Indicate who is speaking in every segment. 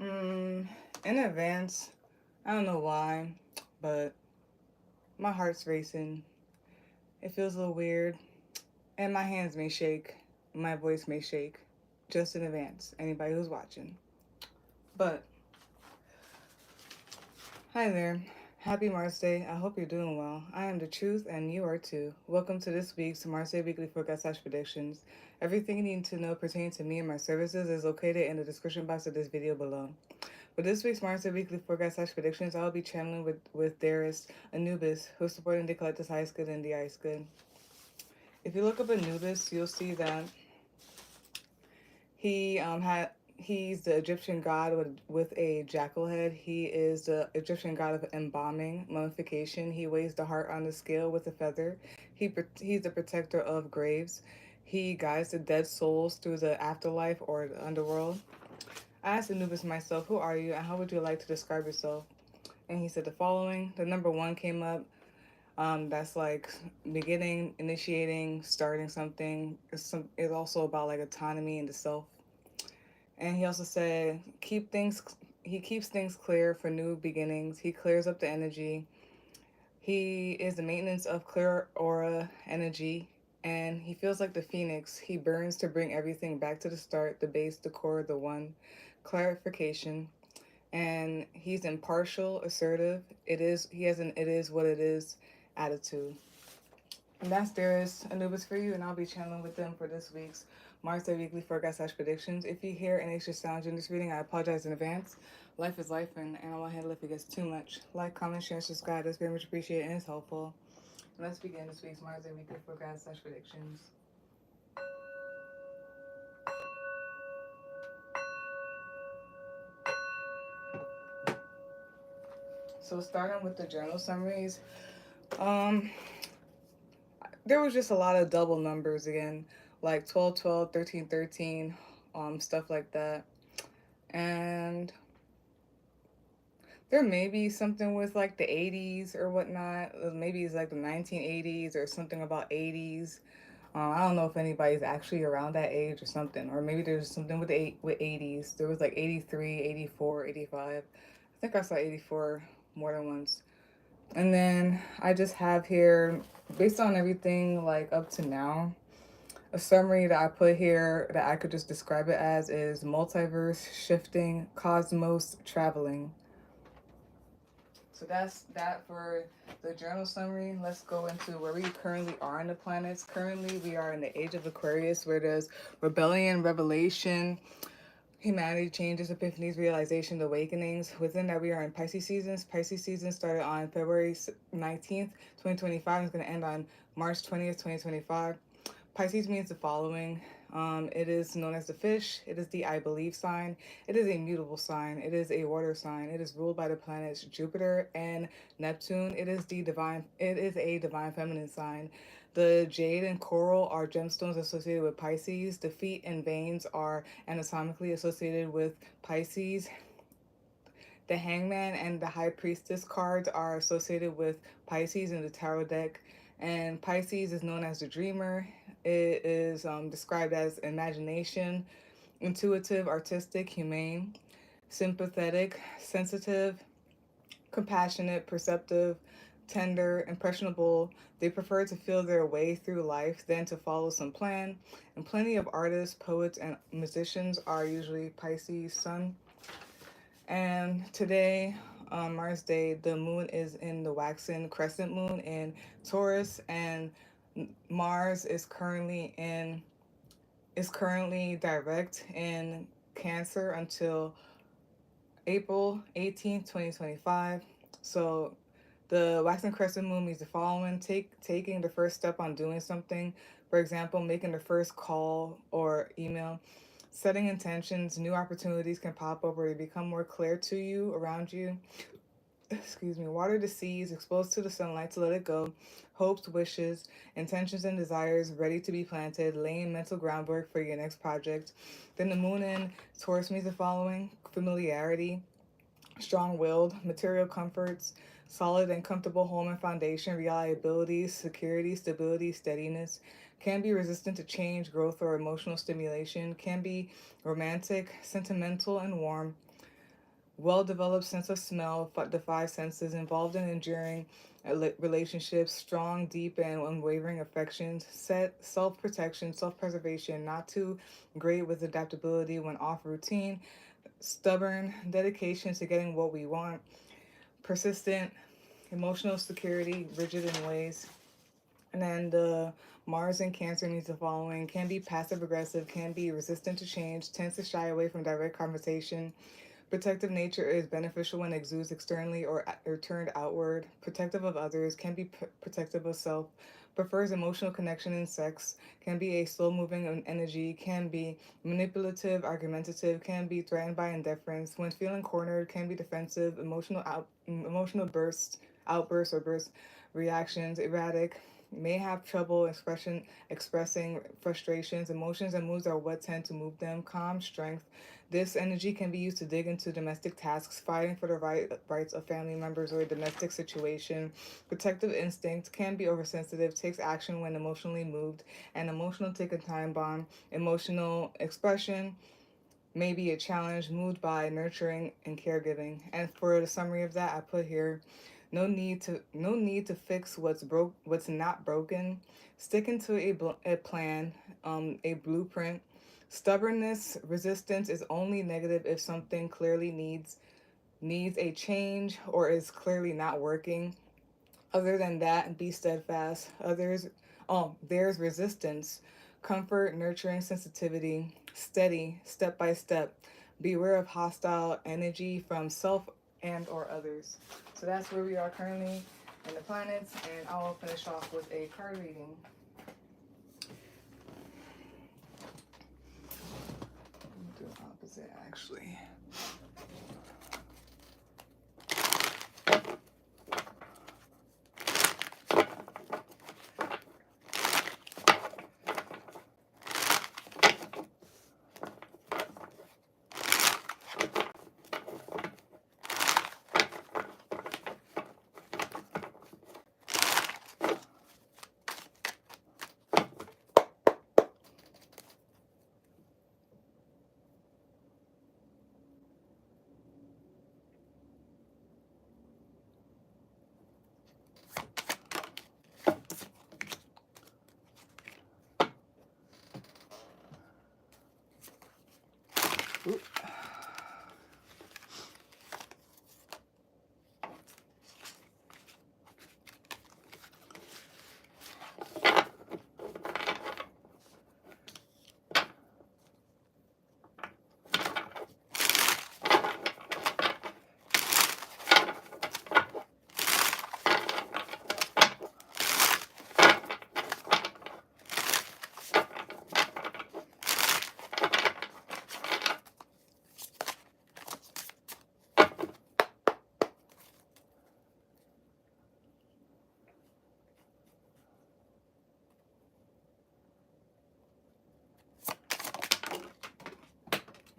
Speaker 1: Mm, in advance, I don't know why, but my heart's racing. It feels a little weird, and my hands may shake. My voice may shake. Just in advance, anybody who's watching. But hi there. Happy Mars Day. I hope you're doing well. I am the truth, and you are too. Welcome to this week's Mars Day Weekly Forecast/Predictions. Everything you need to know pertaining to me and my services is located in the description box of this video below. For this week's Mars Day Weekly Forecast/Predictions, I will be channeling with Darius Anubis, who's supporting the collector's highest good and the highest good. If you look up Anubis, you'll see that he had he's the Egyptian god with a jackal head. He is the Egyptian god of embalming, mummification. He weighs the heart on the scale with a feather. He's the protector of graves. He guides the dead souls through the afterlife or the underworld. I asked Anubis myself, "Who are you, and how would you like to describe yourself?" And he said the following. The number one came up. That's like beginning, initiating, starting something. It's also about like autonomy and the self. And he also said, keep things. He keeps things clear for new beginnings. He clears up the energy. He is the maintenance of clear aura energy, and he feels like the phoenix. He burns to bring everything back to the start, the base, the core, the one. Clarification. And he's impartial, assertive. He has an it is what it is attitude. And that's Darius Anubis for you, and I'll be channeling with them for this week's Mars Day Weekly Forecast/Predictions. If you hear any extra sounds in this reading, I apologize in advance. Life is life, and I won't handle it if it gets too much. Like, comment, share, subscribe. That's very much appreciated and it's helpful. And let's begin this week's Mars Day Weekly Forecast/Predictions. So starting with the journal summaries, um, there was just a lot of double numbers again, like 12, 12, 13, 13, stuff like that. And there may be something with like the 80s or whatnot. Maybe it's like the 1980s or something about 80s. I don't know if anybody's actually around that age or something. Or maybe there's something with 80s. There was like 83, 84, 85. I think I saw 84 more than once. And then I just have here, based on everything like up to now, a summary that I put here that I could just describe it as is multiverse shifting, cosmos traveling. So that's that for the journal summary. Let's go into where we currently are in the planets. Currently, we are in the age of Aquarius, where there's rebellion, revelation, humanity changes, epiphanies, realizations, awakenings. Within that, we are in Pisces seasons. Pisces season started on February 19th, 2025. It's going to end on March 20th, 2025. Pisces means the following. It is known as the fish. It is the I believe sign. It is a mutable sign. It is a water sign. It is ruled by the planets Jupiter and Neptune. It is the divine. It is a divine feminine sign. The jade and coral are gemstones associated with Pisces. The feet and veins are anatomically associated with Pisces. The hangman and the high priestess cards are associated with Pisces in the tarot deck. And Pisces is known as the dreamer. It is described as imagination, intuitive, artistic, humane, sympathetic, sensitive, compassionate, perceptive, tender, impressionable. They prefer to feel their way through life than to follow some plan. And plenty of artists, poets, and musicians are usually Pisces sun. And today, on Mars Day, the moon is in the waxing crescent moon in Taurus, and Mars is currently direct in Cancer until April 18th, 2025. So the waxing crescent moon means the following: taking the first step on doing something. For example, making the first call or email. Setting intentions, new opportunities can pop up or they become more clear to you around you. Excuse me. Water the seeds, exposed to the sunlight to let it go. Hopes, wishes, intentions, and desires ready to be planted, laying mental groundwork for your next project. Then the moon in Taurus means the following: familiarity, strong-willed, material comforts, solid and comfortable home and foundation, reliability, security, stability, steadiness, can be resistant to change, growth, or emotional stimulation, can be romantic, sentimental, and warm. well-developed sense of smell, the five senses, involved in enduring relationships, strong, deep, and unwavering affections, set self-protection, self-preservation, not too great with adaptability when off routine, stubborn, dedication to getting what we want, persistent, emotional security, rigid in ways. And then the Mars and Cancer needs the following: can be passive aggressive, can be resistant to change, tends to shy away from direct conversation. Protective nature is beneficial when exudes externally or turned outward. Protective of others, can be protective of self. Prefers emotional connection in sex, can be a slow moving energy, can be manipulative, argumentative, can be threatened by indifference. When feeling cornered, can be defensive, emotional outbursts or burst reactions, erratic, may have trouble expressing frustrations, emotions, and moods are what tend to move them. Calm, strength. This energy can be used to dig into domestic tasks, fighting for the rights of family members or a domestic situation. Protective instinct, can be oversensitive, takes action when emotionally moved. And emotional tick and time bomb. Emotional expression may be a challenge, moved by nurturing and caregiving. And for the summary of that, I put here: no need to fix what's not broken. Sticking to a plan, a blueprint. Stubbornness, resistance is only negative if something clearly needs a change or is clearly not working. Other than that, be steadfast. There's resistance, comfort, nurturing, sensitivity, steady, step by step. Beware of hostile energy from self and or others. So that's where we are currently in the planets, and I'll finish off with a card reading. Do the opposite, actually. Ooh.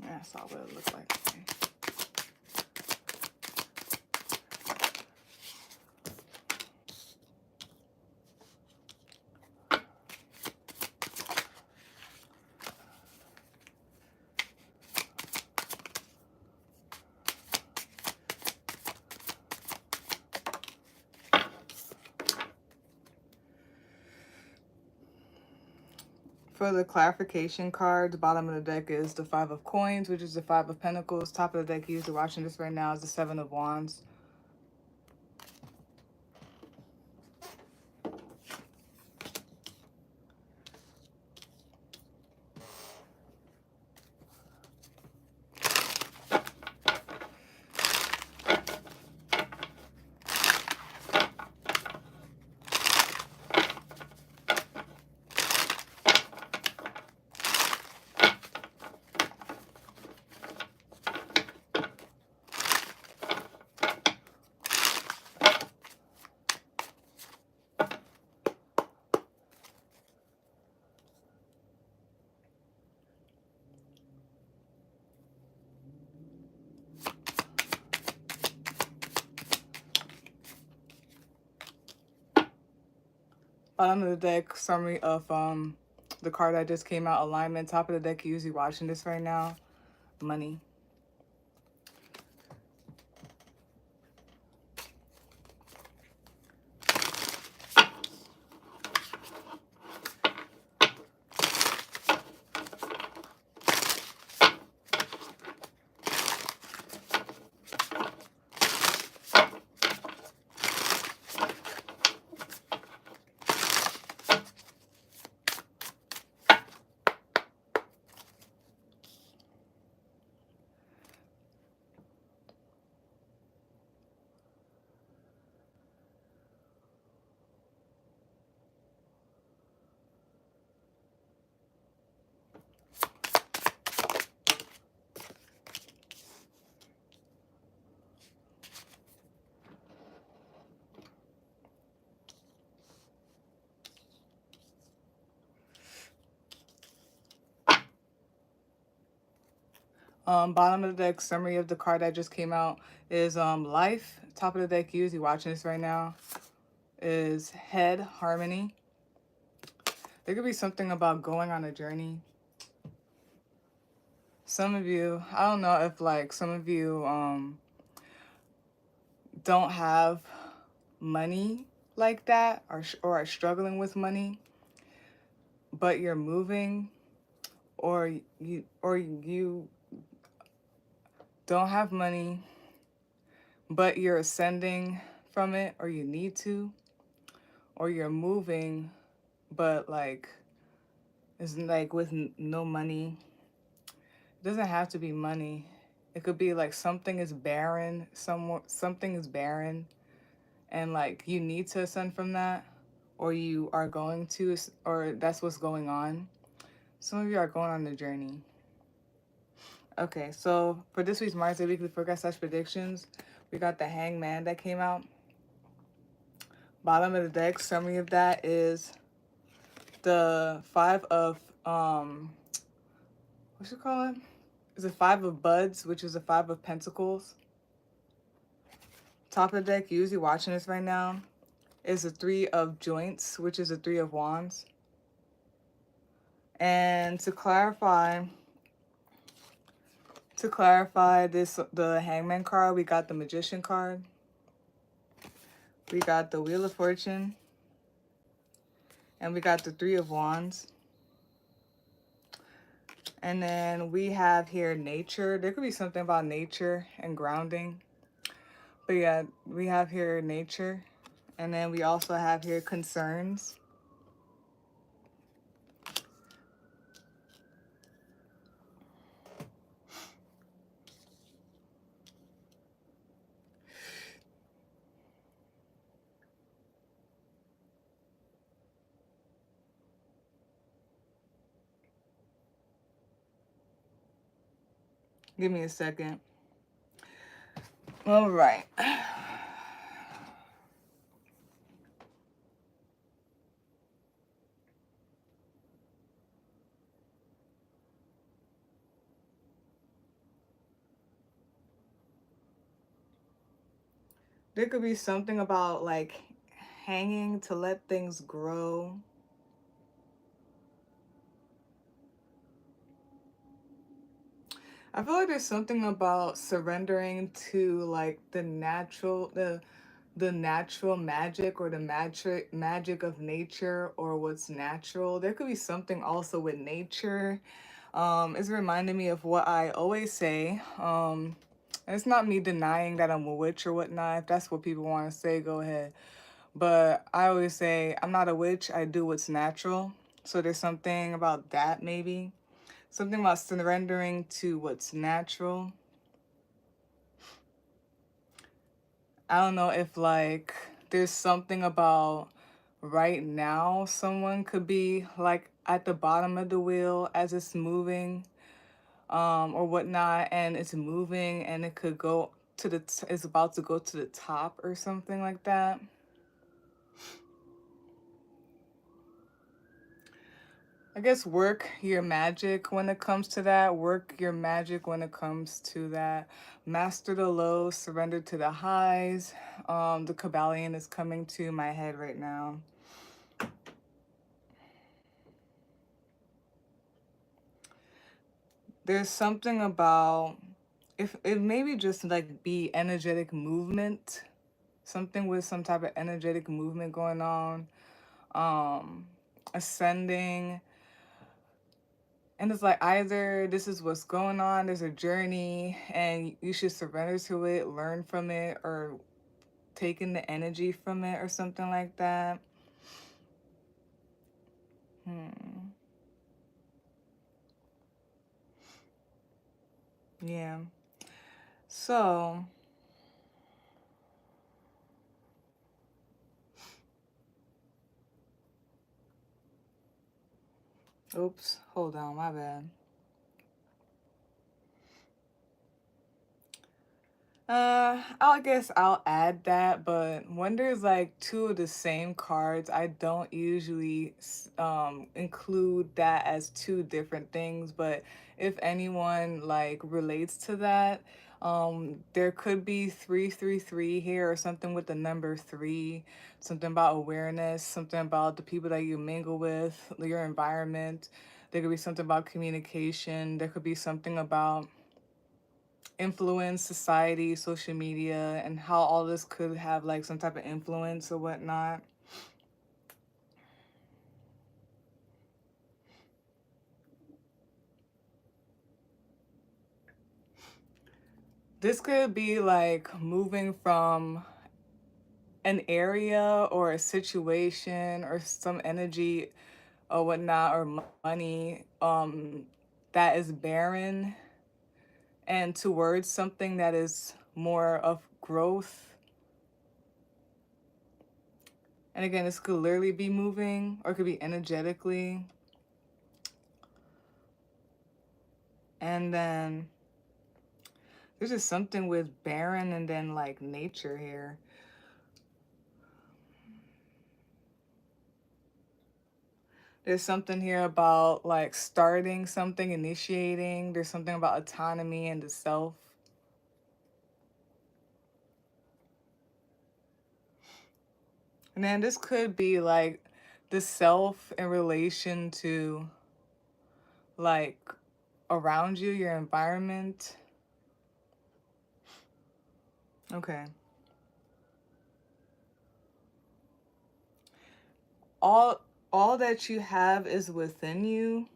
Speaker 1: That's all what it looks like. Okay. For the clarification card, the bottom of the deck is the Five of Coins, which is the Five of Pentacles. Top of the deck, you're watching this right now, is the Seven of Wands. Bottom of the deck, summary of the card that just came out, alignment. Top of the deck, you're usually watching this right now, money. Bottom of the deck, summary of the card that just came out is life. Top of the deck, you watching this right now, is head, harmony. There could be something about going on a journey. Some of you, I don't know if like some of you don't have money like that, or are struggling with money, but you're moving, or you don't have money, but you're ascending from it, or you need to, or you're moving, but like it's like with no money. It doesn't have to be money. It could be like something is barren, something is barren, and like you need to ascend from that, or you are going to, or that's what's going on. Some of you are going on the journey. Okay, so for this week's Mars Day Weekly Forecast / predictions, we got the Hangman that came out. Bottom of the deck, summary of that is the Five of what you call it? Is the Five of Buds, which is the Five of Pentacles. Top of the deck, usually watching this right now, is the Three of Joints, which is the Three of Wands. And to clarify this, the Hangman card, we got the Magician card. We got the Wheel of Fortune. And we got the Three of Wands. And then we have here nature. There could be something about nature and grounding. But yeah, we have here nature. And then we also have here concerns. Give me a second. All right. There could be something about like hanging to let things grow. I feel like there's something about surrendering to like the natural magic, or the magic of nature, or what's natural. There could be something also with nature. It's reminding me of what I always say. And it's not me denying that I'm a witch or whatnot. If that's what people want to say, go ahead. But I always say I'm not a witch. I do what's natural. So there's something about that, maybe. Something about surrendering to what's natural. I don't know if like there's something about right now someone could be like at the bottom of the wheel as it's moving, or whatnot, and it's moving and it could go to it's about to go to the top or something like that. I guess work your magic when it comes to that. Work your magic when it comes to that. Master the lows, surrender to the highs. The Kabbalion is coming to my head right now. There's something about, if it maybe just like be energetic movement, something with some type of energetic movement going on, ascending. And it's like either this is what's going on, there's a journey, and you should surrender to it, learn from it, or take in the energy from it, or something like that. Yeah. So, oops, hold on, my bad. I guess I'll add that, but when there's like two of the same cards, I don't usually include that as two different things. But if anyone like relates to that, there could be 333 here or something with the number three, something about awareness, something about the people that you mingle with, your environment. There could be something about communication. There could be something about influence, society, social media, and how all this could have like some type of influence or whatnot. This could be like moving from an area or a situation or some energy or whatnot or money that is barren and towards something that is more of growth. And again, this could literally be moving or it could be energetically. And then there's just something with barren and then like nature here. There's something here about like starting something, initiating. There's something about autonomy and the self. And then this could be like the self in relation to like around you, your environment. Okay. All all that you have is within you.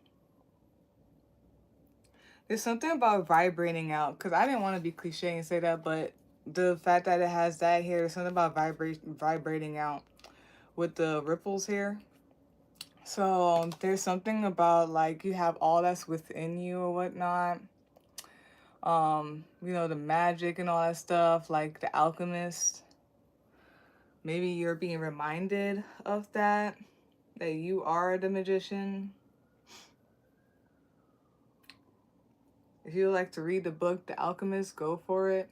Speaker 1: There's something about vibrating out because I didn't want to be cliche and say that, but the fact that it has that here, there's something about vibrating out with the ripples here. So there's something about like you have all that's within you or whatnot. The magic and all that stuff, like the alchemist. Maybe you're being reminded of that you are the magician. If you would like to read the book, The Alchemist, go for it.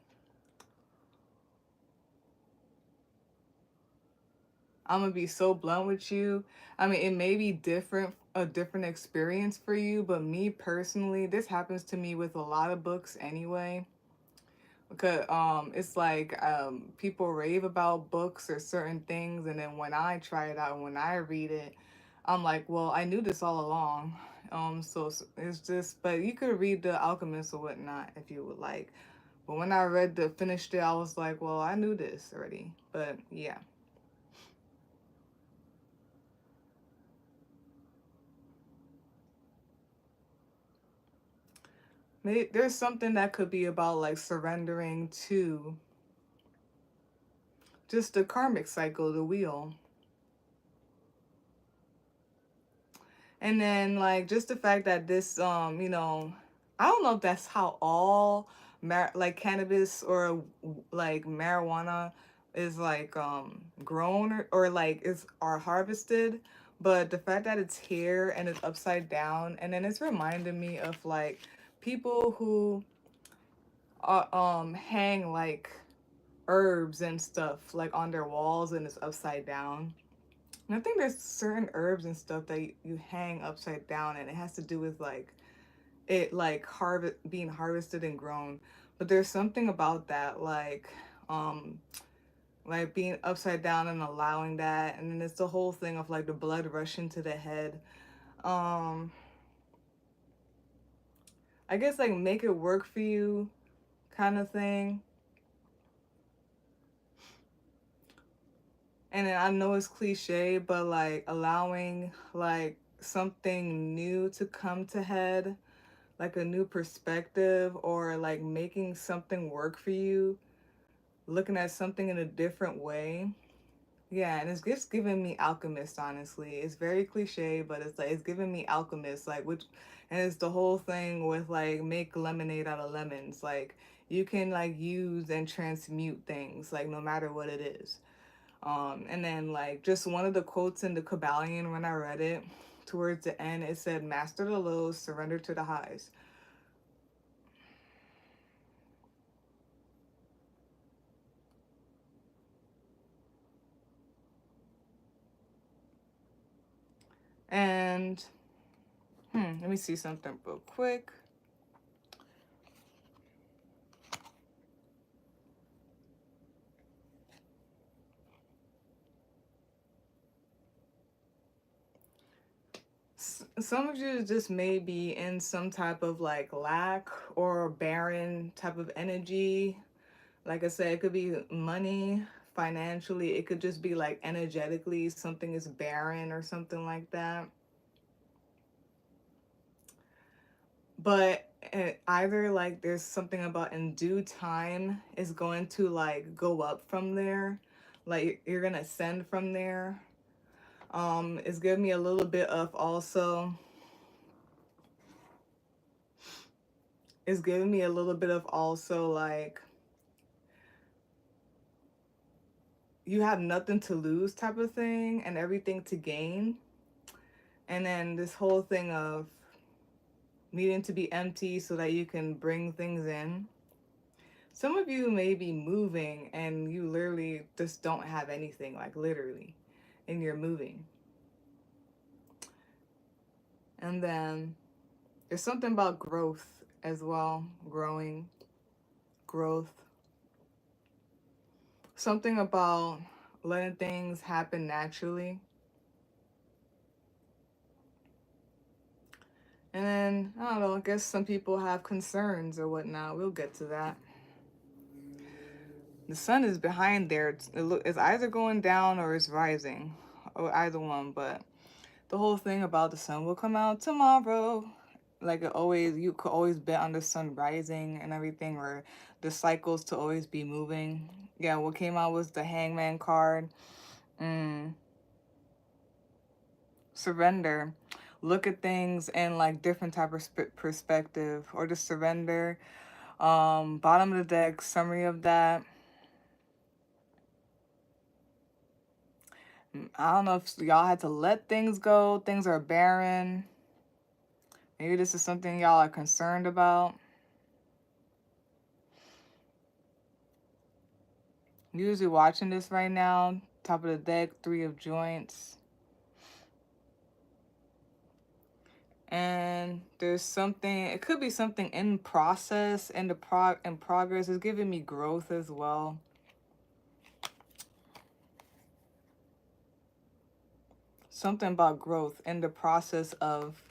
Speaker 1: I'm gonna be so blunt with you. I mean, it may be a different experience for you, but me personally, this happens to me with a lot of books anyway. Because it's like people rave about books or certain things, and then when I try it out, when I read it, I'm like, well, I knew this all along. So it's just, but you could read The Alchemist or whatnot if you would like. But when I finished it, I was like, well, I knew this already. But yeah. Maybe there's something that could be about like surrendering to just the karmic cycle, the wheel. And then like just the fact that this I don't know if that's how all like cannabis or like marijuana is like grown or like is are harvested, but the fact that it's here and it's upside down and then it's reminding me of like people who hang like herbs and stuff like on their walls and it's upside down. And I think there's certain herbs and stuff that you hang upside down and it has to do with like it like harvest being harvested and grown. But there's something about that like being upside down and allowing that, and then it's the whole thing of like the blood rushing to the head. Um I guess like make it work for you kind of thing. And then I know it's cliche, but like allowing like something new to come to head, like a new perspective, or like making something work for you, looking at something in a different way. Yeah, and it's just giving me alchemist, honestly. It's very cliche, but it's like it's giving me alchemist, like which and it's the whole thing with like make lemonade out of lemons. Like you can like use and transmute things, like no matter what it is. And then like just one of the quotes in the Kabbalion when I read it, towards the end, it said, "Master the lows, surrender to the highs." And let me see something real quick. Some of you just may be in some type of like lack or barren type of energy. Like I said, it could be money, financially, it could just be like energetically, something is barren or something like that. But either like there's something about in due time is going to like go up from there, like you're gonna ascend from there. It's giving me a little bit of also, it's giving me a little bit of also like you have nothing to lose type of thing and everything to gain. And then this whole thing of needing to be empty so that you can bring things in. Some of you may be moving and you literally just don't have anything, like literally, and you're moving. And then there's something about growth as well, growing, growth. Something about letting things happen naturally. And then, I don't know, I guess some people have concerns or whatnot. We'll get to that. The sun is behind there. It's either going down or it's rising, or either one. But the whole thing about the sun will come out tomorrow. Like it always, you could always bet on the sun rising and everything, or the cycles to always be moving. Yeah, what came out was the Hangman card. Surrender. Look at things in like different type of perspective, or just surrender. Bottom of the deck, summary of that. I don't know if y'all had to let things go. Things are barren. Maybe this is something y'all are concerned about. Usually watching this right now. Top of the deck, 3 of joints. And there's something, it could be something in process, in progress. It's giving me growth as well. Something about growth in the process of.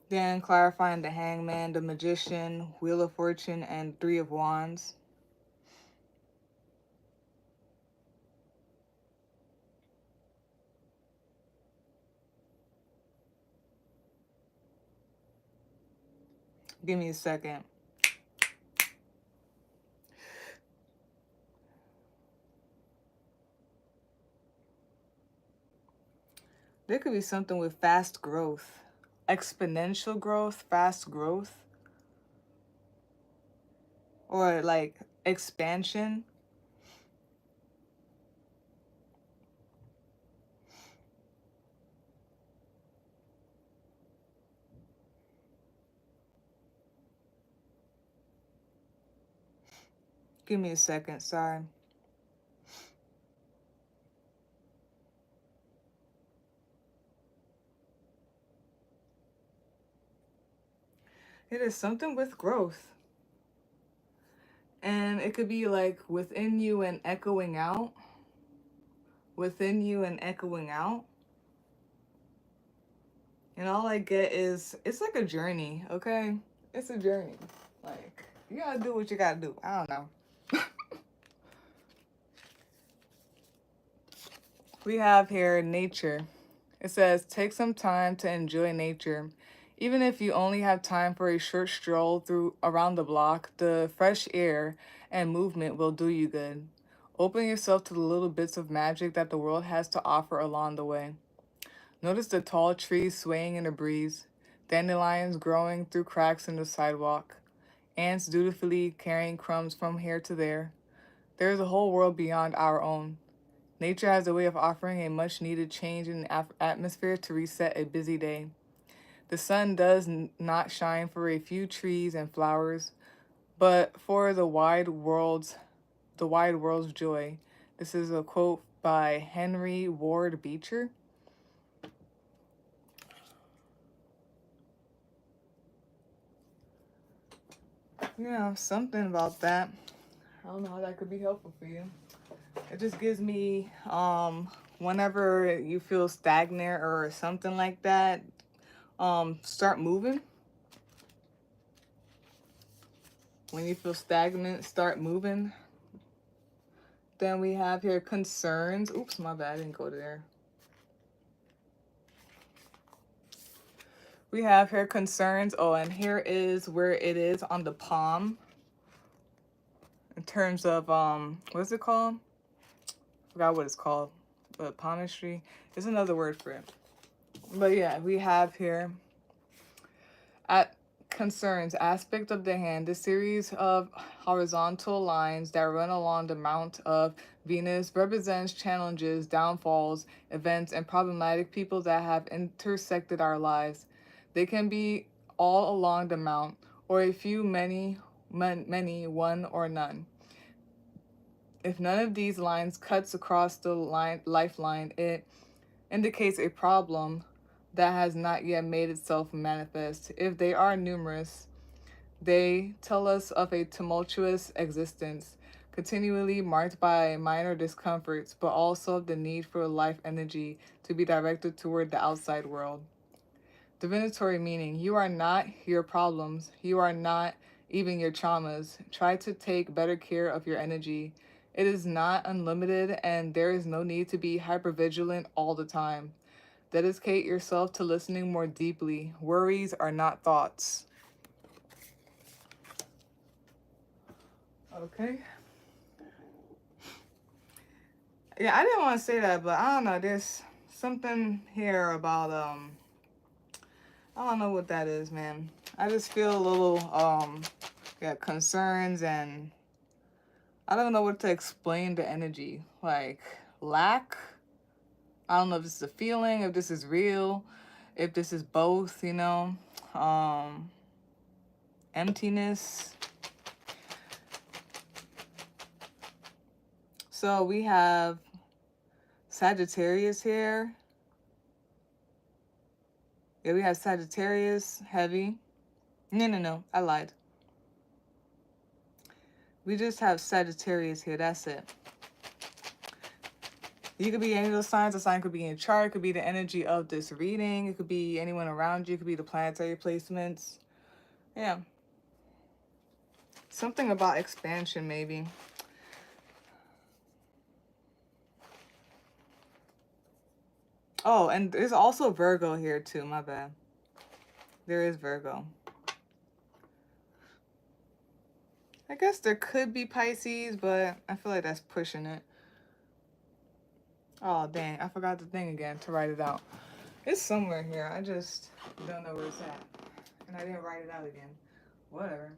Speaker 1: Then clarifying the Hangman, the Magician, Wheel of Fortune, and 3 of Wands. Give me a second. There could be something with fast growth, exponential growth, fast growth, or like expansion. Give me a second, sorry. It is something with growth. And it could be like within you and echoing out. Within you and echoing out. And all I get is, it's like a journey, okay? It's a journey. Like, you gotta do what you gotta do. I don't know. We have here nature. It says, take some time to enjoy nature. Even if you only have time for a short stroll through around the block, the fresh air and movement will do you good. Open yourself to the little bits of magic that the world has to offer along the way. Notice the tall trees swaying in the breeze, dandelions growing through cracks in the sidewalk, ants dutifully carrying crumbs from here to there. There is a whole world beyond our own. Nature has a way of offering a much needed change in the atmosphere to reset a busy day. The sun does not shine for a few trees and flowers, but for the wide world's joy. This is a quote by Henry Ward Beecher. Yeah, something about that. I don't know how that could be helpful for you. It just gives me, whenever you feel stagnant or something like that, start moving. When you feel stagnant, start moving. Then we have here concerns. Oops, my bad, I didn't go there. We have here concerns. Oh, and here is where it is on the palm. In terms of, what's it called? I forgot what it's called. But palmistry is another word for it. But yeah, we have here at concerns aspect of the hand, the series of horizontal lines that run along the mount of Venus represents challenges, downfalls, events, and problematic people that have intersected our lives. They can be all along the mount, or a few, many, one, or none. If none of these lines cuts across the lifeline, it indicates a problem that has not yet made itself manifest. If they are numerous, they tell us of a tumultuous existence, continually marked by minor discomforts, but also the need for life energy to be directed toward the outside world. Divinatory meaning: you are not your problems, you are not even your traumas. Try to take better care of your energy. It is not unlimited, and there is no need to be hypervigilant all the time. Dedicate yourself to listening more deeply. Worries are not thoughts. Okay. Yeah, I didn't want to say that, but I don't know. There's something here about I don't know what that is, man. I just feel a little yeah, concerns, and I don't know what to explain the energy. Like lack. I don't know if this is a feeling, if this is real, if this is both, you know. Um Emptiness. So we have Sagittarius here. Yeah, we have Sagittarius, heavy. No, I lied. We just have Sagittarius here, that's it. You could be any of those signs. A sign could be in your chart. It could be the energy of this reading. It could be anyone around you. It could be the planetary placements. Yeah. Something about expansion, maybe. Oh, and there's also Virgo here, too. My bad. There is Virgo. I guess there could be Pisces, but I feel like that's pushing it. Oh, dang. I forgot the thing again to write it out. It's somewhere here. I just don't know where it's at. And I didn't write it out again. Whatever.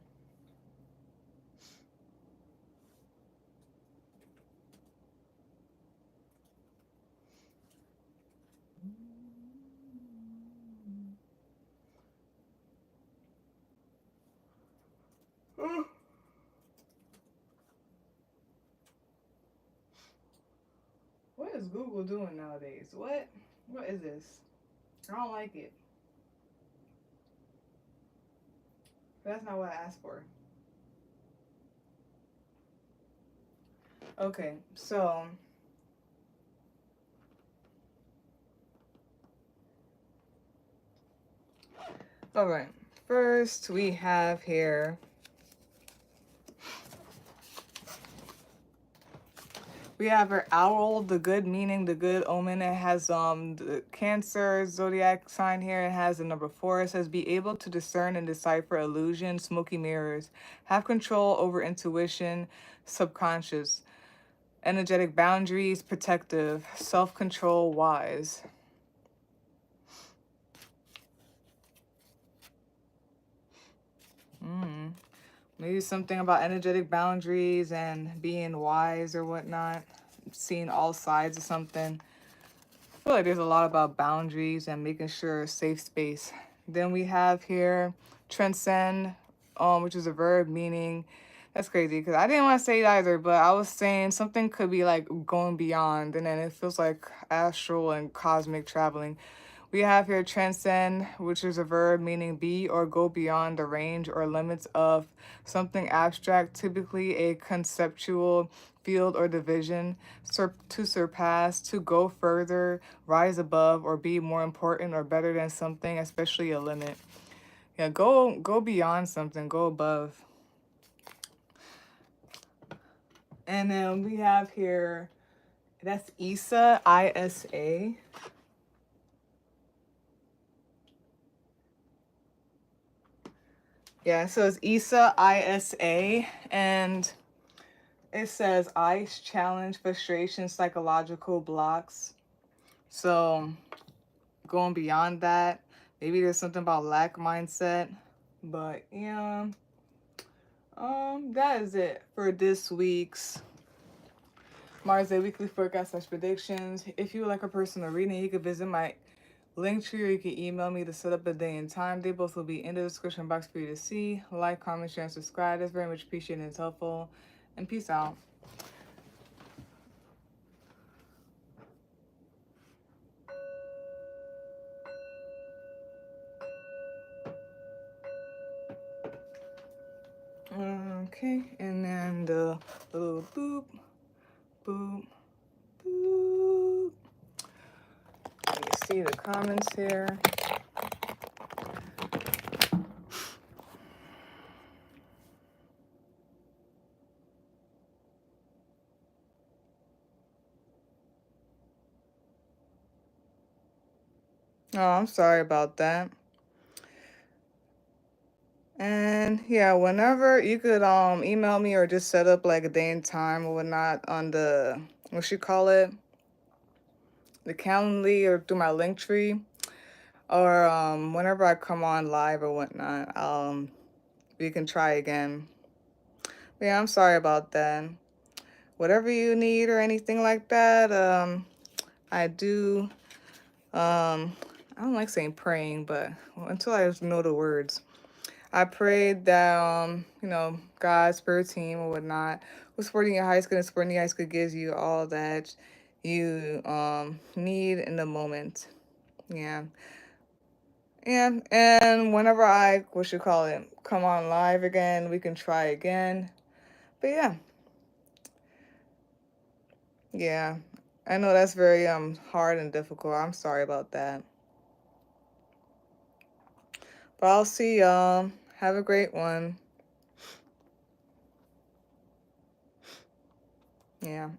Speaker 1: What is Google doing nowadays? What? What is this? I don't like it. That's not what I asked for. Okay, so all right. First, we have here we have our owl, the good meaning, the good omen. It has the Cancer zodiac sign here. It has the number 4. It says be able to discern and decipher illusion, smoky mirrors, have control over intuition, subconscious, energetic boundaries, protective, self-control, wise. Maybe something about energetic boundaries and being wise or whatnot. Seeing all sides of something. I feel like there's a lot about boundaries and making sure safe space. Then we have here transcend, which is a verb meaning. That's crazy because I didn't want to say it either, but I was saying something could be like going beyond, and then it feels like astral and cosmic traveling. We have here transcend, which is a verb meaning be or go beyond the range or limits of something abstract, typically a conceptual field or division, to surpass, to go further, rise above, or be more important or better than something, especially a limit. Yeah, go beyond something, go above. And then we have here, that's ISA, ISA. Yeah, so it's ISA, ISA, and it says ice, challenge, frustration, psychological blocks. So going beyond that, maybe there's something about lack mindset, but yeah, that is it for this week's Mars Day Weekly Forecast / Predictions. If you would like a personal reading, you can visit my link tree, or you can email me to set up a day and time. They both will be in the description box for you to see. Like, comment, share, and subscribe. That's very much appreciated and it's helpful. And peace out. Okay, and then the little boop, boop, boop. Let me see the comments here. Oh, I'm sorry about that. And yeah, whenever you could email me or just set up like a day and time or whatnot on the, what you call it, the Calendly, or through my link tree, or whenever I come on live or whatnot, we can try again. But yeah, I'm sorry about that. Whatever you need or anything like that, I do. I don't like saying praying, but until I know the words, I prayed that God, spirit team or whatnot, was supporting your high school, and supporting your high school gives you all that you need in the moment. Yeah. And whenever I, come on live again, we can try again. But yeah, I know that's very hard and difficult. I'm sorry about that. But I'll see y'all. Have a great one. Yeah.